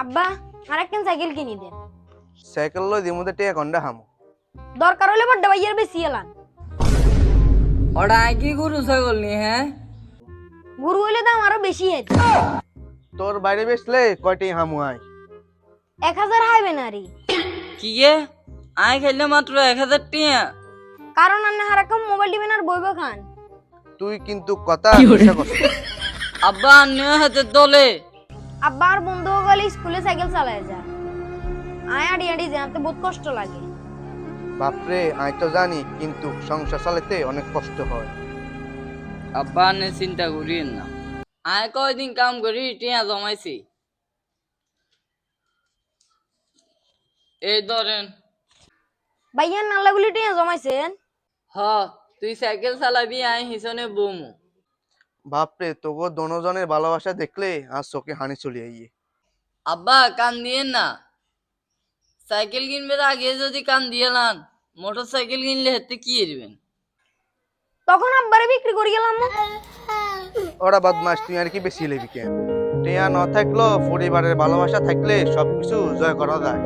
আব্বা আরেকখান সাইকেল কিনি দেন। সাইকেল লই দিমু তে ঘন্টা হামু। দরকার হলে বড় ভাইয়ের বেশি এলান। ওটা কি গরু ছাগল নি হ্যাঁ? গুরু হইলে দাম আরো বেশি আছে। তোর বাইরে বেচলে কয়টি হামু আই? 1000 হাইবে না রে। কি গে আয় খাইলে মাত্র 1000 টিয়া। কারণ আন্না হারাকম মোবাইল টিভি আর বইব খান। তুই কিন্তু কথা মিছা করছিস। আব্বা আন্নে হাতের দলে। আব্বা আর বন্ধু গেলে স্কুলে সাইকেল চালায় যায়। আয় আড়ি আড়ি যেতে বহুত কষ্ট লাগে। বাপরে আই তো জানি কিন্তু সংসার চালাতে অনেক কষ্ট হয়। আব্বা আন্নে চিন্তা করিয়েন না। আয় কয়দিন কাম করি টিয়া জমাইছি। এই ধরেন। ভাইয়ার নাল্লাগুলি টিয়া জমাইছেন। হ তুই সাইকেল চালাবি আয় হিসনে বমু। বাপরে তোগো দনোজনের ভালোবাসা দেখলে আর চোখে হানি চলে আইয়ে। আব্বা কান দিয়েন না। সাইকেল কিনবে আগে যদি কান দিয়ে লান মোটর সাইকেল কিনলে হেতে কি এরবেন? তখন আব্বারে বিক্রি করে গেলাম। ওরা বদমাস তুই আর কি বেশি লেবি কেন? টিয়া ন থাকলো পরিবারের ভালোবাসা থাকলে সবকিছু জয় করা যায়।